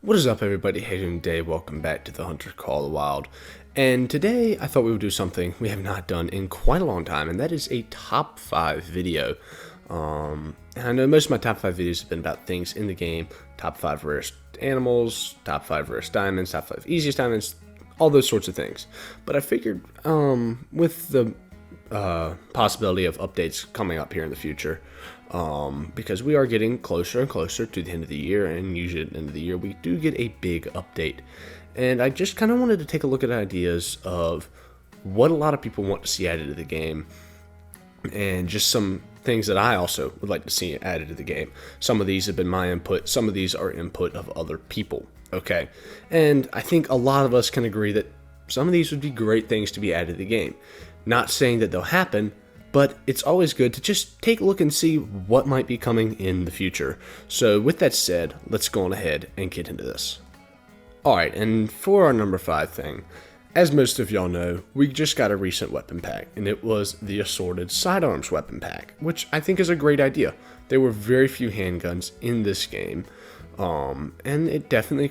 What is up, everybody? Hey, today, welcome back to the Hunter Call of the Wild. And today I thought we would do something we have not done in quite a long time, and that is a top 5 video. And I know most of my top 5 videos have been about things in the game: top 5 rarest animals, top 5 rarest diamonds, top 5 easiest diamonds, all those sorts of things. But I figured with the possibility of updates coming up here in the future, because we are getting closer and closer to the end of the year, and usually at the end of the year we do get a big update. And I just kind of wanted to take a look at ideas of what a lot of people want to see added to the game, and just some things that I also would like to see added to the game. Some of these have been my input, some of these are input of other people, okay? And I think a lot of us can agree that some of these would be great things to be added to the game. Not saying that they'll happen, but it's always good to just take a look and see what might be coming in the future. So with that said, let's go on ahead and get into this. Alright, and for our number 5 thing, as most of y'all know, we just got a recent weapon pack, and it was the Assorted Sidearms weapon pack, which I think is a great idea. There were very few handguns in this game, and it definitely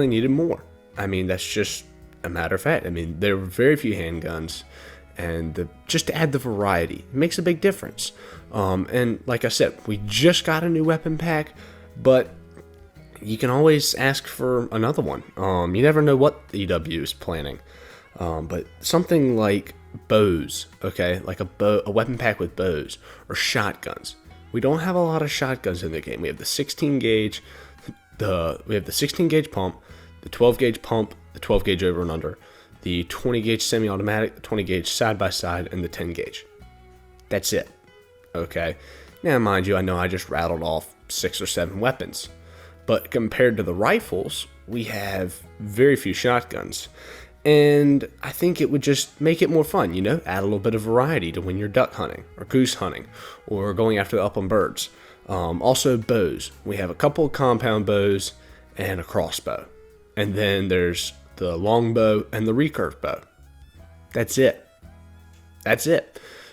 needed more. I mean, that's just a matter of fact. I mean, there were very few handguns, and just to add the variety, it makes a big difference. And like I said, we just got a new weapon pack, but you can always ask for another one. You never know what EW is planning. But something like bows, okay, like a weapon pack with bows, or shotguns. We don't have a lot of shotguns in the game. We have the 16 gauge, we have the 16 gauge pump, the 12 gauge pump, the 12 gauge over and under, the 20 gauge semi-automatic, the 20 gauge side-by-side, and the 10 gauge. That's it. Okay. Now, mind you, I know I just rattled off 6 or 7 weapons, but compared to the rifles, we have very few shotguns. And I think it would just make it more fun, add a little bit of variety to when you're duck hunting, or goose hunting, or going after the upland birds. Also, bows. We have a couple of compound bows and a crossbow. And then there's the longbow and the recurve bow. That's it.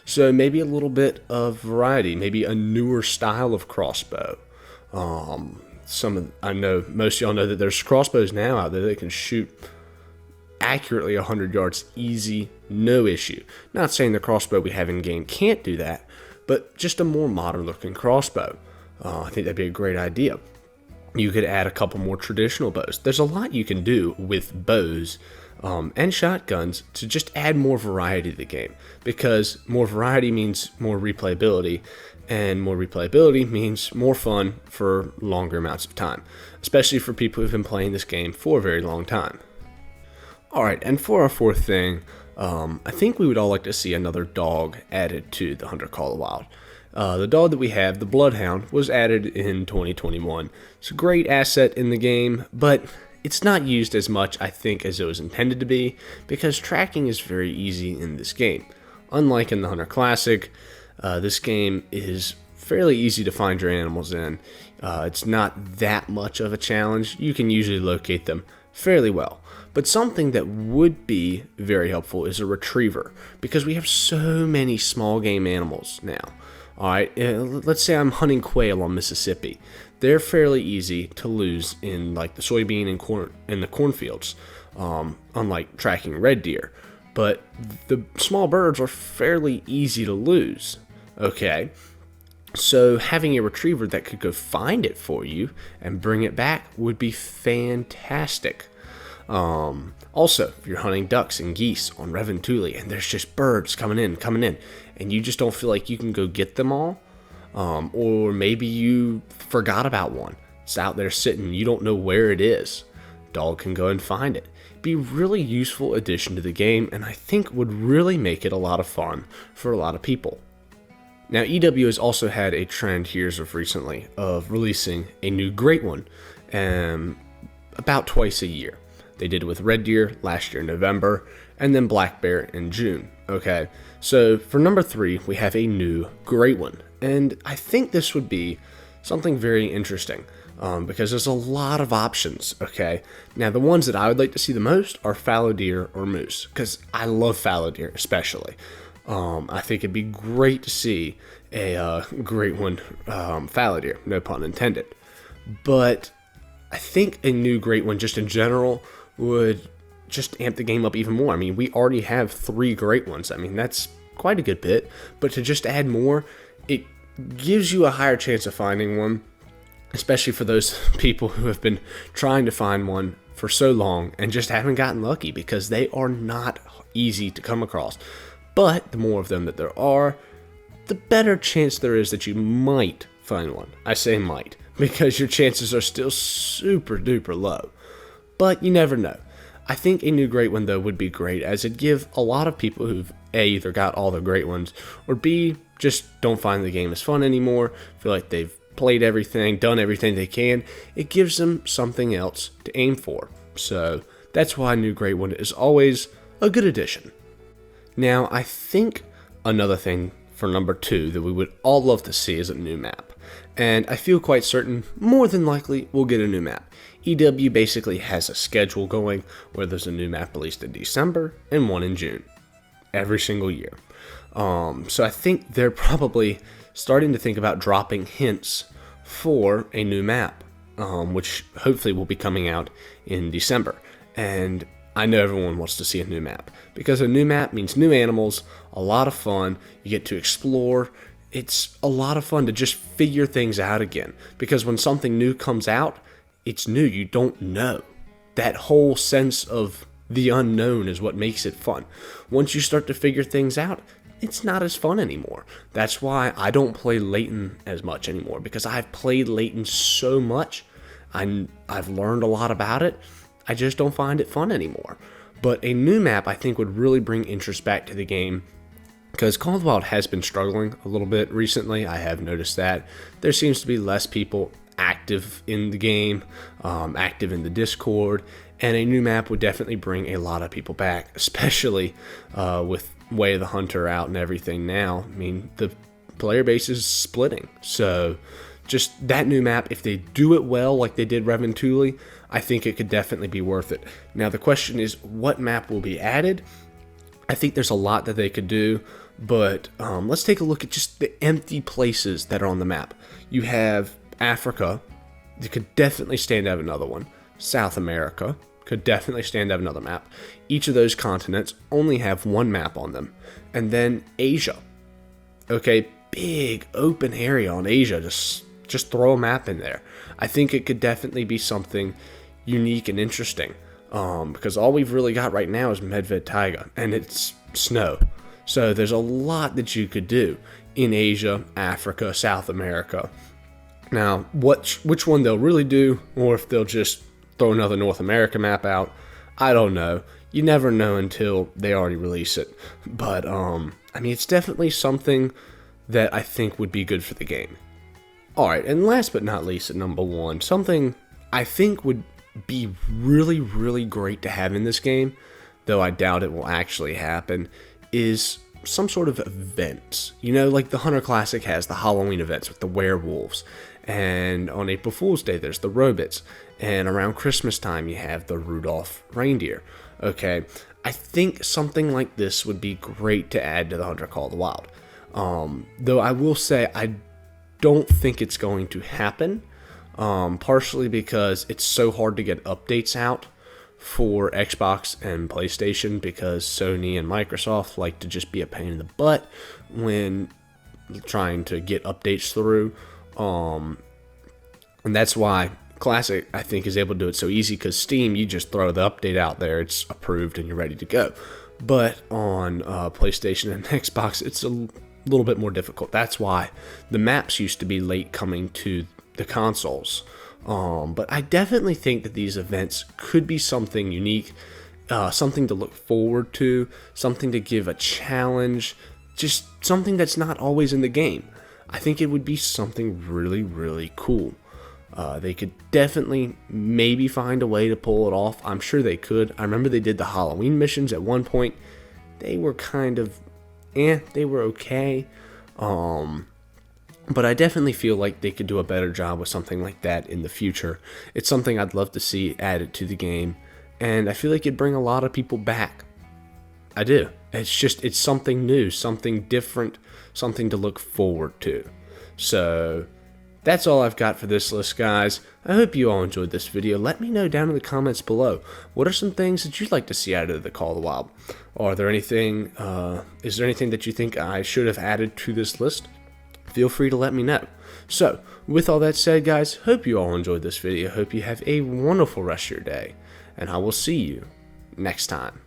So maybe a little bit of variety, maybe a newer style of crossbow. I know most of y'all know that there's crossbows now out there that can shoot accurately 100 yards easy, no issue. Not saying the crossbow we have in game can't do that, but just a more modern looking crossbow. I think that'd be a great idea. You could add a couple more traditional bows. There's a lot you can do with bows and shotguns to just add more variety to the game, because more variety means more replayability, and more replayability means more fun for longer amounts of time, especially for people who've been playing this game for a very long time. Alright, and for our 4th thing, I think we would all like to see another dog added to the Hunter Call of the Wild. The dog that we have, the Bloodhound, was added in 2021. It's a great asset in the game, but it's not used as much, I think, as it was intended to be, because tracking is very easy in this game. Unlike in the Hunter Classic, this game is fairly easy to find your animals in. It's not that much of a challenge. You can usually locate them fairly well. But something that would be very helpful is a retriever, because we have so many small game animals now. Alright, let's say I'm hunting quail on Mississippi. They're fairly easy to lose in like the soybean and corn in the cornfields, unlike tracking red deer. But the small birds are fairly easy to lose. Okay, so having a retriever that could go find it for you and bring it back would be fantastic. Also, if you're hunting ducks and geese on Reventuli and there's just birds coming in, and you just don't feel like you can go get them all, or maybe you forgot about one. It's out there sitting, you don't know where it is. Dog can go and find it. Be a really useful addition to the game, and I think would really make it a lot of fun for a lot of people. Now, EW has also had a trend here as of recently of releasing a new great one about twice a year. They did it with red deer last year in November, and then black bear in June. Okay, so for number 3, we have a new great one, and I think this would be something very interesting, because there's a lot of options. Okay, now the ones that I would like to see the most are fallow deer or moose, because I love fallow deer especially. I think it'd be great to see a great one, fallow deer, no pun intended. But I think a new great one just in general would just amp the game up even more. I mean, we already have 3 great ones. I mean, that's quite a good bit, but to just add more, it gives you a higher chance of finding one, especially for those people who have been trying to find one for so long and just haven't gotten lucky, because they are not easy to come across. But the more of them that there are, the better chance there is that you might find one. I say might, because your chances are still super duper low. But you never know. I think a new great one, though, would be great, as it'd give a lot of people who've A, either got all the great ones, or B, just don't find the game as fun anymore, feel like they've played everything, done everything they can. It gives them something else to aim for. So that's why a new great one is always a good addition. Now, I think another thing for number 2 that we would all love to see is a new map. And I feel quite certain, more than likely, we'll get a new map. EW basically has a schedule going where there's a new map released in December and one in June, every single year. So I think they're probably starting to think about dropping hints for a new map, which hopefully will be coming out in December. And I know everyone wants to see a new map, because a new map means new animals, a lot of fun, you get to explore. It's a lot of fun to just figure things out again, because when something new comes out, it's new, you don't know. That whole sense of the unknown is what makes it fun. Once you start to figure things out, it's not as fun anymore. That's why I don't play Layton as much anymore, because I've played Layton so much, I've learned a lot about it, I just don't find it fun anymore. But a new map, I think, would really bring interest back to the game, because Call of the Wild has been struggling a little bit recently. I have noticed that. There seems to be less people active in the game, active in the Discord, and a new map would definitely bring a lot of people back, especially with Way of the Hunter out and everything now. I mean, the player base is splitting. So just that new map, if they do it well like they did Reventuli, I think it could definitely be worth it. Now the question is, what map will be added? I think there's a lot that they could do, but let's take a look at just the empty places that are on the map. You have Africa, that could definitely stand out another one. South America could definitely stand out another map. Each of those continents only have one map on them. And then Asia. Okay, big open area on Asia. Just throw a map in there. I think it could definitely be something unique and interesting. Because all we've really got right now is Medved Taiga, and it's snow. So there's a lot that you could do in Asia, Africa, South America. Now, which one they'll really do, or if they'll just throw another North America map out, I don't know. You never know until they already release it. But, I mean, it's definitely something that I think would be good for the game. Alright, and last but not least, at number 1, something I think would be really, really great to have in this game, though I doubt it will actually happen, is some sort of events. You know, like the Hunter Classic has the Halloween events with the werewolves, and on April Fool's Day there's the Robits, and around Christmas time you have the Rudolph reindeer. Okay, I think something like this would be great to add to the Hunter Call of the Wild. Though I will say I don't think it's going to happen, partially because it's so hard to get updates out for Xbox and PlayStation, because Sony and Microsoft like to just be a pain in the butt when trying to get updates through. And that's why Classic, I think, is able to do it so easy, because Steam, you just throw the update out there, it's approved and you're ready to go. But on PlayStation and Xbox, it's a little bit more difficult. That's why the maps used to be late coming to the consoles. But I definitely think that these events could be something unique, something to look forward to, something to give a challenge, just something that's not always in the game. I think it would be something really, really cool. They could definitely maybe find a way to pull it off. I'm sure they could. I remember they did the Halloween missions at one point. They were kind of, they were okay. But I definitely feel like they could do a better job with something like that in the future. It's something I'd love to see added to the game, and I feel like it'd bring a lot of people back. I do. It's something new, something different, something to look forward to. So That's all I've got for this list, guys. I hope you all enjoyed this video. Let me know down in the comments below. What are some things that you'd like to see out of the Call of the Wild? Are there anything? Is there anything that you think I should have added to this list? Feel free to let me know. So, with all that said, guys, hope you all enjoyed this video. Hope you have a wonderful rest of your day, and I will see you next time.